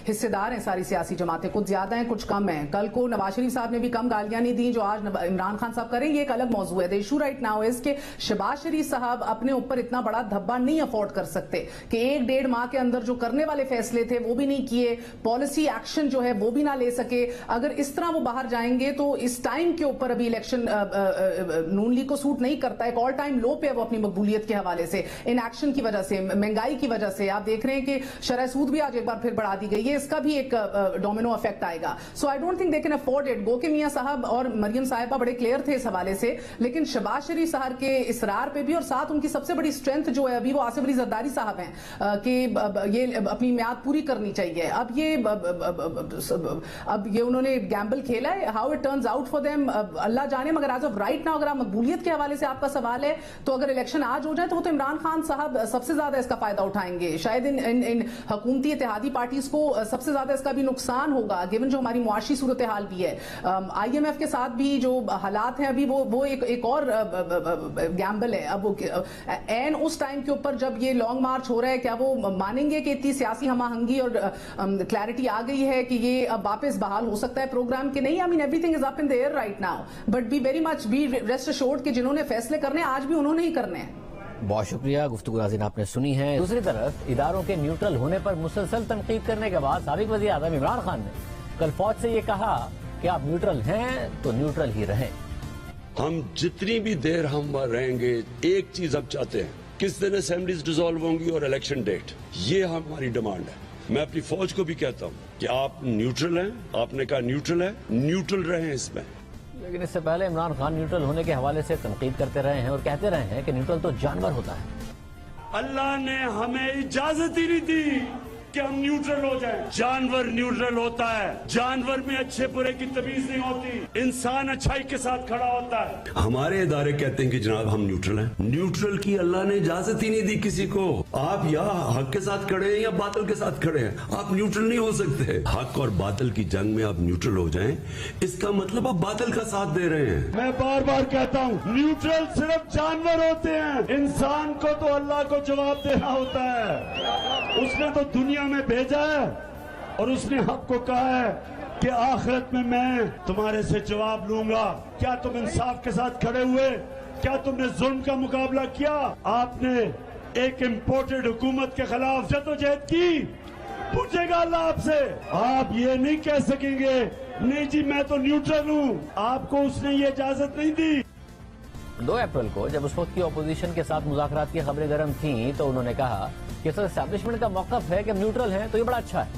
हिस्सेदार हैं सारी सियासी जमातें, कुछ ज्यादा हैं कुछ कम हैं। कल को नवाज शरीफ साहब ने भी कम गालियां नहीं दी जो आज इमरान खान साहब करें, ये एक अलग मौजू है। The issue right now is के शहबाज शरीफ साहब अपने ऊपर इतना बड़ा धब्बा नहीं अफोर्ड कर सकते कि 1-1.5 माह के अंदर जो करने वाले फैसले थे वो भी नहीं किए, पॉलिसी एक्शन जो है वो भी ना ले सके। अगर इस तरह वो बाहर जाएंगे तो इस टाइम के ऊपर अभी इलेक्शन नून लीग को सूट नहीं करता है। एक ऑल टाइम लो पे है वो अपनी मकबूलियत के हवाले से, इन एक्शन की वजह से, महंगाई की वजह से। आप देख रहे हैं कि शरह सूद भी आज एक बार फिर बढ़ा दी गई है, इसका भी एक डोमिनो इफेक्ट आएगा। So I don't think they can afford it. गो के मियां साहब और मरियम साहिबा बड़े क्लियर थे इस हवाले से, लेकिन शहबाज शरीफ साहब के इसरार पे भी, और साथ उनकी सबसे बड़ी स्ट्रेंथ जो है अभी वो आसिफ अली जरदारी साहब हैं कि ये अपनी म्याद पूरी करनी चाहिए। अब ये उन्होंने गैम्बल खेला है, how it turns out for them Allah जाने। मगर एज ऑफ राइट नाउ अगर आप मकबूलियत के हवाले से आपका सवाल है तो अगर इलेक्शन आज हो जाए तो वो तो इमरान खान साहब सबसे ज्यादा इसका फायदा उठाएंगे। शायद इन हुकूमती इत्तेहादी पार्टीज को सबसे ज्यादा इसका भी नुकसान होगा, गिवन जो हमारी मुआशी सूरत हाल भी है। IMF के साथ भी जो हालात हैं अभी वो एक और गैम्बल है। अब वो एन उस टाइम के ऊपर जब ये लॉन्ग मार्च हो रहा है, क्या वो मानेंगे कि इतनी सियासी हमाहंगी और क्लैरिटी आ गई है कि ये अब वापस बहाल हो सकता है प्रोग्राम के नहीं? I mean everything is up in the air right now, but be very much be rest assured कि जिन्होंने फैसले करने आज भी उन्होंने ही करने हैं। बहुत शुक्रिया, गुफ्तगू नाज़रीन आपने सुनी है। दूसरी तरफ इदारों के न्यूट्रल होने पर मुसलसल तनकीद करने के बाद साबिक वज़ीर आज़म इमरान खान ने कल फौज से ये कहा कि आप न्यूट्रल हैं तो न्यूट्रल ही रहें। हम जितनी भी देर हम वहां रहेंगे, एक चीज हम चाहते हैं, किस दिन असेंबलीज डिसॉल्व होंगी और इलेक्शन डेट, ये हमारी डिमांड है। मैं अपनी फौज को भी कहता हूं कि आप न्यूट्रल हैं, आपने कहा न्यूट्रल है, न्यूट्रल रहें इसमें। लेकिन इससे पहले इमरान खान न्यूट्रल होने के हवाले से तनकीद करते रहे हैं और कहते रहे हैं कि न्यूट्रल तो जानवर होता है। अल्लाह ने हमें इजाजत ही नहीं दी कि हम न्यूट्रल हो जाएं। जानवर न्यूट्रल होता है, जानवर में अच्छे बुरे की तमीज नहीं होती, इंसान अच्छाई के साथ खड़ा होता है। हमारे इदारे कहते हैं कि जनाब हम न्यूट्रल हैं। न्यूट्रल की अल्लाह ने इजाजत ही नहीं दी किसी को। आप या हक के साथ खड़े हैं या बातिल के साथ खड़े हैं, आप न्यूट्रल नहीं हो सकते। हक और बातिल की जंग में आप न्यूट्रल हो जाएं, इसका मतलब आप बातिल का साथ दे रहे हैं। मैं बार बार कहता हूँ, न्यूट्रल सिर्फ जानवर होते हैं, इंसान को तो अल्लाह को जवाब देना होता है। उसने तो दुनिया में भेजा है और उसने हक को कहा है कि आखिरत में मैं तुम्हारे से जवाब लूंगा। क्या तुम इंसाफ के साथ खड़े हुए? क्या तुमने जुल्म का मुकाबला किया? आपने एक इम्पोर्टेड हुकूमत के खिलाफ जदोजहद की? पूछेगा अल्लाह आपसे। आप ये नहीं कह सकेंगे नहीं जी मैं तो न्यूट्रल हूँ, आपको उसने ये इजाजत नहीं दी। 2 अप्रैल को जब उस वक्त की अपोजिशन के साथ मुज़ाकरात की खबरें गर्म थीं तो उन्होंने कहा कि सर एस्टैब्लिशमेंट का मौक़िफ़ है कि हम न्यूट्रल हैं तो ये बड़ा अच्छा है।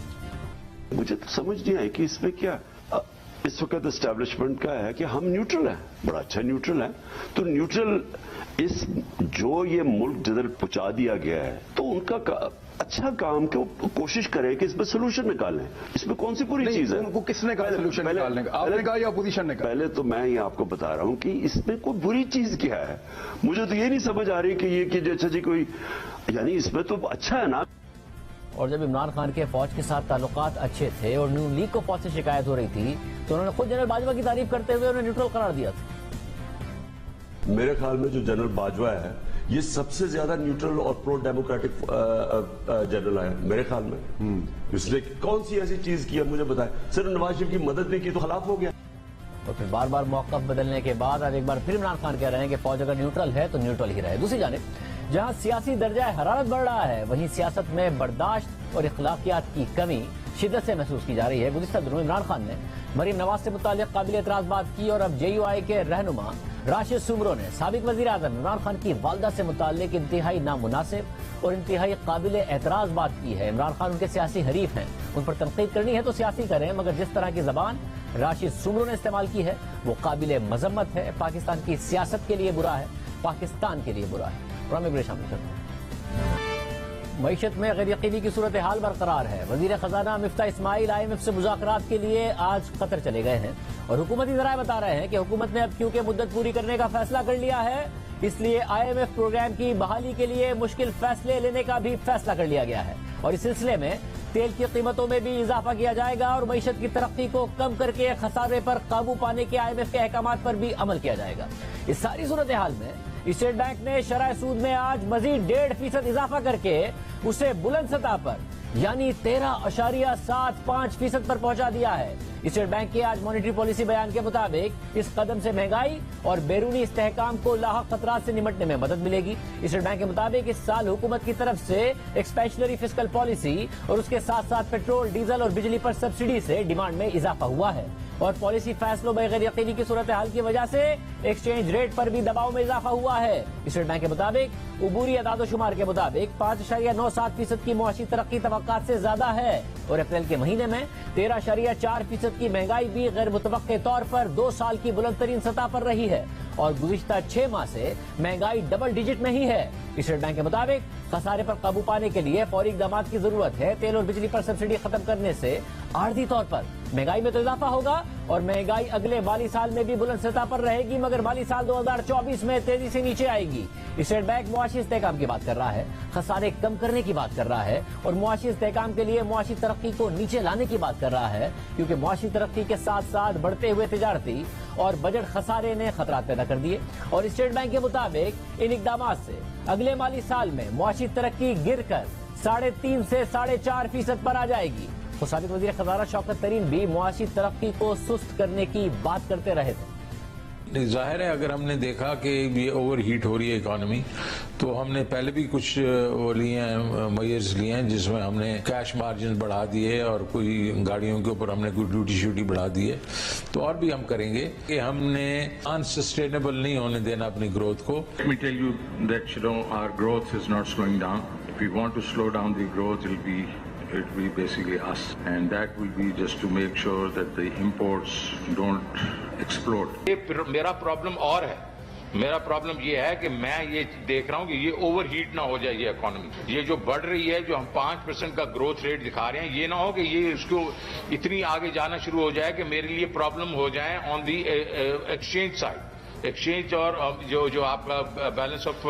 मुझे तो समझ नहीं आई कि इसमें क्या इस वक्त एस्टैब्लिशमेंट का है कि हम न्यूट्रल हैं, बड़ा अच्छा न्यूट्रल है। तो न्यूट्रल इस जो ये मुल्क जिधर पहुंचा दिया गया है तो उनका अच्छा काम को कोशिश करें कि इसमें सोल्यूशन निकालें। इसमें कौन सी बुरी चीज है? उनको किसने कहा सोल्यूशन निकालने का? आपने कहा या अपोजिशन ने कहा? पहले तो मैं ये आपको बता रहा हूं कि इसमें कोई बुरी चीज क्या है। मुझे तो ये नहीं समझ आ रही कि ये कि अच्छा जी कोई, यानी इसमें तो अच्छा है ना। और जब इमरान खान के फौज के साथ ताल्लुकात अच्छे थे और नून लीग को फौज से शिकायत हो रही थी तो उन्होंने खुद जनरल बाजवा की तारीफ करते हुए उन्हें न्यूट्रल करार दिया था। मेरे ख्याल में जो जनरल बाजवा है ये सबसे ज्यादा न्यूट्रल और प्रो डेमोक्रेटिक जनरल है मेरे ख्याल में। इसने कौन सी ऐसी चीज की है मुझे बताएं? सिर्फ नवाज शरीफ की मदद नहीं की तो खिलाफ हो गया। और फिर बार बार मौक़िफ़ बदलने के बाद अब एक बार फिर इमरान खान कह रहे हैं कि फौज अगर न्यूट्रल है तो न्यूट्रल ही रहे। दूसरी जानिब जहां सियासी दर्जा हरारत बढ़ रहा है वहीं सियासत में बर्दाश्त और इख्लाकियात की कमी शिद्दत से महसूस की जा रही है। गुज़िश्ता दिनों इमरान खान ने मरीम नवाज से मुताल्लिक़ काबिल एतराज़ बात की और अब JUI के रहनुमा राशिद सुमरो ने साबिक वज़ीर आज़म इमरान खान की वालदा से मुताल्लिक़ इंतहाई नामुनासिब और इंतहाई काबिल एतराज़ बात की है। इमरान खान उनके सियासी हरीफ हैं, उन पर तनकीद करनी है तो सियासी करें, मगर जिस तरह की ज़बान राशिद सुमरो ने इस्तेमाल की है वो काबिल मज़म्मत है। पाकिस्तान की सियासत के लिए बुरा है, पाकिस्तान के लिए बुरा है। मईशत में गैर यकीनी की सूरत हाल बरकरार है। वजीर खजाना मिफ्ता इस्माइल IMF से मुज़ाकरात के लिए आज कतर चले गए हैं और हुकूमती ज़राए बता रहे हैं कि हुकूमत ने अब क्योंकि मुद्दत पूरी करने का फैसला कर लिया है, इसलिए IMF प्रोग्राम की बहाली के लिए मुश्किल फैसले लेने का भी फैसला कर लिया गया है और इस सिलसिले में तेल की कीमतों में भी इजाफा किया जाएगा और मईशत की तरक्की को कम करके खसारे पर काबू पाने के IMF के अहकामात पर भी अमल किया जाएगा। इस सारी सूरत हाल में स्टेट बैंक ने शरह सूद में आज मजीद 1.5% इजाफा करके उसे बुलंद सतह पर यानी 13.75% पर पहुंचा दिया है। स्टेट बैंक के आज मॉनेटरी पॉलिसी बयान के मुताबिक इस कदम से महंगाई और बैरूनी इस्तेहकाम को लाहक खतरात से निपटने में मदद मिलेगी। स्टेट बैंक के मुताबिक इस साल हुकूमत की तरफ से एक्सपेंशनरी फिस्कल पॉलिसी और उसके साथ साथ पेट्रोल, डीजल और बिजली पर सब्सिडी से डिमांड में इजाफा हुआ है और पॉलिसी फैसलों में गैर यकीनी की सूरत हाल की वजह से एक्सचेंज रेट पर भी दबाव में इजाफा हुआ है। स्टेट बैंक के मुताबिक उबूरी अदादोशुमार के मुताबिक 5.97% की मुआशी तरक्की तवक्कात से ज्यादा है और अप्रैल के महीने में 13.4% की महंगाई भी गैर मुतवक्के तौर पर 2 साल की बुलंद तरीन सतह पर रही है और गुज़िश्ता 6 माह से महंगाई डबल डिजिट में ही है। स्टेट बैंक के मुताबिक खसारे पर काबू पाने के लिए फौरी इक़दाम की जरूरत है। तेल और बिजली पर सब्सिडी खत्म करने से आर्जी तौर पर महंगाई में तो इजाफा होगा और महंगाई अगले माली साल में भी बुलंद सतह पर रहेगी, मगर माली साल 2024 में तेजी से नीचे आएगी। स्टेट बैंक मुआशी इस्तेहकाम की बात कर रहा है, खसारे कम करने की बात कर रहा है और मुआशी इस्तेहकाम के लिए मुआशी तरक्की को नीचे लाने की बात कर रहा है, क्योंकि मुआशी तरक्की के साथ साथ बढ़ते हुए तिजारती और बजट खसारे ने खतरात पैदा कर दिए और स्टेट बैंक के मुताबिक इन इकदाम से अगले माली साल में मुआशी तरक्की गिरकर 3.5 से 4.5% पर आ जाएगी। तो साबिक वजीर खजाना शौकत तरीन भी मुआशी तरक्की को सुस्त करने की बात करते रहे थे। जाहिर है अगर हमने देखा कि ये ओवर हीट हो रही है इकॉनमी, तो हमने पहले भी कुछ वो लिए हैं, मेजर्स लिए हैं, जिसमें हमने कैश मार्जिन बढ़ा दिए और कोई गाड़ियों के ऊपर हमने कोई ड्यूटी श्यूटी बढ़ा दी है। तो और भी हम करेंगे कि हमने अनसस्टेनेबल नहीं होने देना अपनी ग्रोथ को। Let me tell you that our growth is not slowing down. If we want to slow down the growth, it will be basically us, and that will be just to make sure that the imports don't explode. मेरा problem और है, मेरा problem ये है कि मैं ये देख रहा हूँ कि ये ओवर हीट ना हो जाए ये इकोनॉमी। ये जो बढ़ रही है, जो हम 5% का ग्रोथ रेट दिखा रहे हैं, ये ना हो कि ये इसको इतनी आगे जाना शुरू हो जाए कि मेरे लिए प्रॉब्लम हो जाए on the exchange side, exchange और जो आपका बैलेंस ऑफ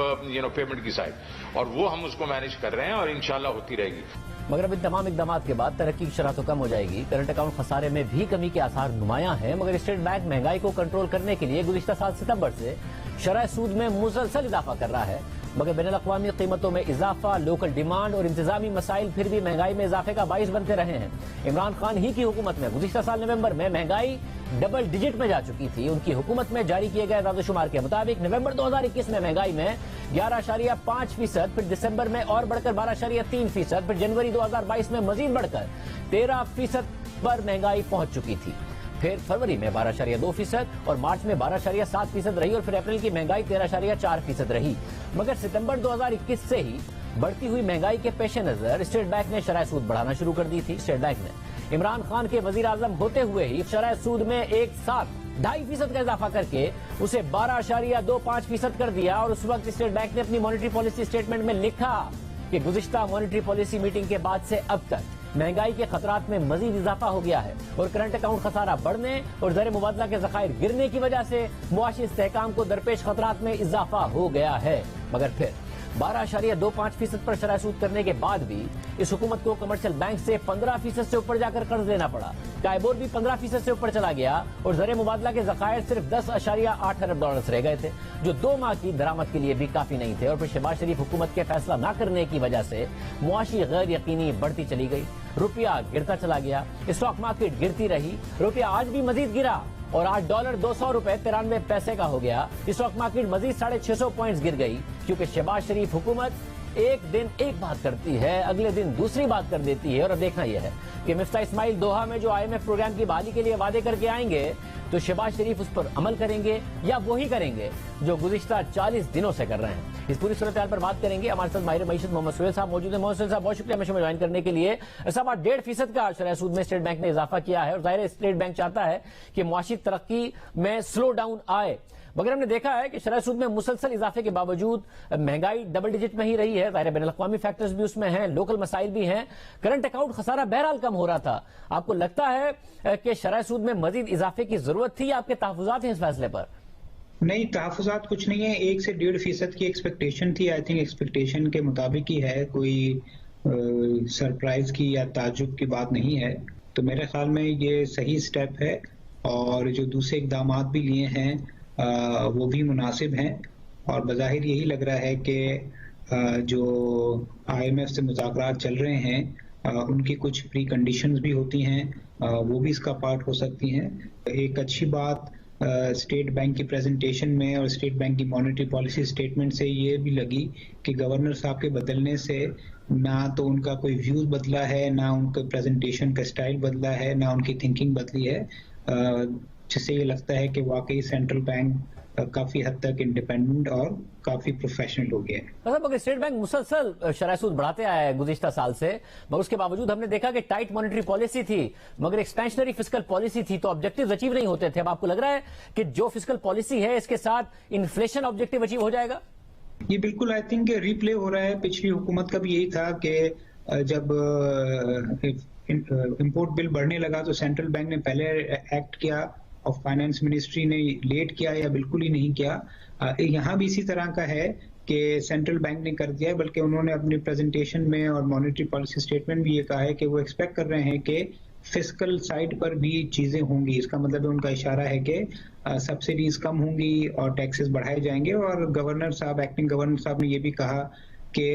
पेमेंट की साइड, और वो हम उसको मैनेज कर रहे हैं और इंशाल्लाह होती रहेगी। मगर अब इन तमाम इकदाम के बाद तरक्की की शरह तो कम हो जाएगी। करंट अकाउंट खसारे में भी कमी के आसार नुमायां हैं, मगर स्टेट बैंक महंगाई को कंट्रोल करने के लिए गुज़िश्ता साल सितंबर से शरह सूद में मुसलसल इजाफा कर रहा है, मगर बैनुल-अक़वामी कीमतों में इजाफा, लोकल डिमांड और इंतजामी मसाइल फिर भी महंगाई में इजाफे का बाइस बनते रहे हैं। इमरान खान ही की हुकूमत में गुज़िश्ता साल नवंबर में महंगाई डबल डिजिट में जा चुकी थी। उनकी हुकूमत में जारी किए गए दादोशुमार के मुताबिक नवंबर 2021 में महंगाई में 11.5%, फिर दिसंबर में और बढ़कर 12.3%, फिर जनवरी 2022 में मजीद बढ़कर 13% पर महंगाई पहुंच चुकी थी। फिर फरवरी में 12.2% और मार्च में 12.7% रही और फिर अप्रैल की महंगाई 13.4% रही। मगर सितंबर 2021 से ही बढ़ती हुई महंगाई के पेश नजर स्टेट बैंक ने शरह सूद बढ़ाना शुरू कर दी थी। स्टेट बैंक ने इमरान खान के वजीर आजम होते हुए ही शरह सूद में एक साथ 2.5% का इजाफा करके उसे 12.25% कर दिया और उस वक्त स्टेट बैंक ने अपनी मॉनेटरी पॉलिसी स्टेटमेंट में लिखा कि गुज़िश्ता मॉनेटरी पॉलिसी मीटिंग के बाद से अब तक महंगाई के खतरात में मजीद इजाफा हो गया है और करंट अकाउंट खसारा बढ़ने और ज़र मुबादला के ज़खायर गिरने की वजह से मुआशी इस्तेहकाम को दरपेश खतरात में इजाफा हो गया है। मगर फिर 12.25% पर शरह सूद करने के बाद भी इस हुकूमत को कमर्शियल बैंक से 15% से ऊपर जाकर कर्ज लेना पड़ा। काइबोर भी 15% से ऊपर चला गया और ज़र मुबादला के ज़खायर सिर्फ 10.8 अरब डॉलर रह गए थे, जो 2 माह की दरामद के लिए भी काफी नहीं थे। और फिर शहबाज शरीफ हुकूमत के फैसला न करने की वजह से मुआशी गैर यकीनी बढ़ती चली गई, रुपया गिरता चला गया, स्टॉक मार्केट गिरती रही, रुपया आज भी मजीद गिरा और आज डॉलर 200 रुपए 93 पैसे का हो गया। स्टॉक मार्केट मजीद 650 पॉइंट्स गिर गई, क्योंकि शहबाज शरीफ हुकूमत एक दिन एक बात करती है, अगले दिन दूसरी बात कर देती है। और अब देखना यह है कि मिफ्ता इस्माइल दोहा में जो IMF प्रोग्राम की बहाली के लिए वादे करके आएंगे, तो शहबाज शरीफ उस पर अमल करेंगे या वही करेंगे जो गुज़िश्ता 40 दिनों से कर रहे हैं। इस पूरी सूरत हाल पर बात करेंगे। हमारे साथ माहिर मईशत मोहम्मद सुहेल साहब मौजूद है। मोहम्मद सुहेल साहब, बहुत शुक्रिया हमें ज्वाइन करने के लिए। साहब, 1.5% का शरह सूद में स्टेट बैंक ने इजाफा किया है और जाहिर है स्टेट बैंक चाहता है कि मुआशी तरक्की में स्लो डाउन आए, मगर हमने देखा है कि शरह सूद में मुसलसल इजाफे के बावजूद महंगाई डबल डिजिट में ही रही है। ज़ाहिर बैन अल-अक़वामी फैक्टर्स भी उसमें हैं, लोकल मसाइल भी हैं, करंट अकाउंट खसारा बहरहाल कम हो रहा था। आपको लगता है कि शरह सूद में मजीद इजाफे की जरूरत थी या आपके तहफ़्फ़ुज़ात हैं इस फैसले पर? नहीं, तहफ़्फ़ुज़ात कुछ नहीं है, 1 से 1.5% की एक्सपेक्टेशन थी। आई थिंक एक्सपेक्टेशन के मुताबिक ही है, कोई सरप्राइज की या ताज्जुब की बात नहीं है। तो मेरे ख्याल में ये सही स्टेप है और जो दूसरे इक़दाम भी लिए हैं वो भी मुनासिब हैं। और बज़ाहिर यही लग रहा है कि जो IMF से मुज़ाकरात चल रहे हैं उनकी कुछ प्री कंडीशंस भी होती हैं, वो भी इसका पार्ट हो सकती हैं। एक अच्छी बात स्टेट बैंक की प्रेजेंटेशन में और स्टेट बैंक की मॉनेटरी पॉलिसी स्टेटमेंट से ये भी लगी कि गवर्नर साहब के बदलने से ना तो उनका कोई व्यूज बदला है, ना उनके प्रेजेंटेशन का स्टाइल बदला है, ना उनकी थिंकिंग बदली है, जिससे ये लगता है कि वाकई सेंट्रल बैंक काफी हद तक इंडिपेंडेंट और काफी प्रोफेशनल हो गया है। मतलब अगर स्टेट बैंक मुसलसल शरह सूद बढ़ाते आया है गुज़िश्ता साल से, मगर उसके बावजूद हमने देखा कि टाइट मॉनेटरी पॉलिसी थी मगर एक्सपेंशनरी फिस्कल पॉलिसी थी, तो ऑब्जेक्टिव अचीव नहीं होते थे। अब आपको लग रहा है कि जो फिस्कल पॉलिसी है इसके साथ इन्फ्लेशन ऑब्जेक्टिव अचीव हो जाएगा? ये बिल्कुल आई थिंक रिप्ले हो रहा है। पिछली हुकूमत का भी यही था कि जब इंपोर्ट बिल बढ़ने लगा तो सेंट्रल बैंक ने पहले एक्ट किया और फाइनेंस मिनिस्ट्री ने लेट किया या बिल्कुल ही नहीं किया। यहाँ भी इसी तरह का है कि सेंट्रल बैंक ने कर दिया है, बल्कि उन्होंने अपने प्रेजेंटेशन में और मॉनेटरी पॉलिसी स्टेटमेंट भी ये कहा है कि वो एक्सपेक्ट कर रहे हैं कि फिस्कल साइड पर भी चीजें होंगी। इसका मतलब है उनका इशारा है कि सब्सिडीज कम होंगी और टैक्सेस बढ़ाए जाएंगे। और गवर्नर साहब, एक्टिंग गवर्नर साहब ने ये भी कहा कि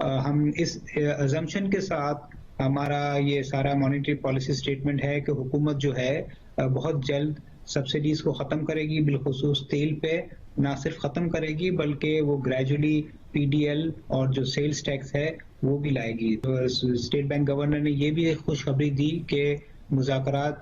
हम इस अजम्पशन के साथ हमारा ये सारा मॉनेटरी पॉलिसी स्टेटमेंट है कि हुकूमत जो है बहुत जल्द सब्सिडीज को खत्म करेगी, बिलखुसूस तेल पे ना सिर्फ खत्म करेगी बल्कि वो ग्रेजुअली PDL और जो सेल्स टैक्स है वो भी लाएगी। तो स्टेट बैंक गवर्नर ने ये भी खुशखबरी दी कि मुज़ाकरात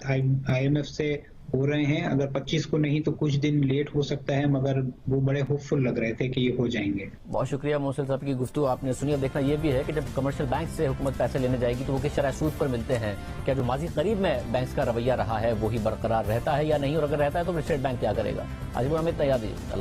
IMF से हो रहे हैं, अगर 25 को नहीं तो कुछ दिन लेट हो सकता है, मगर वो बड़े होपफुल लग रहे थे कि ये हो जाएंगे। बहुत शुक्रिया मोहसिन साहब की गुफ्तगू आपने सुनी। अब देखना ये भी है कि जब कमर्शियल बैंक से हुकूमत पैसे लेने जाएगी तो वो किस शरह सूद पर मिलते हैं, क्या जो माजी करीब में बैंक का रवैया रहा है वही बरकरार रहता है या नहीं, और अगर रहता है तो स्टेट बैंक क्या करेगा। आज में हमें तैयार दीजिए।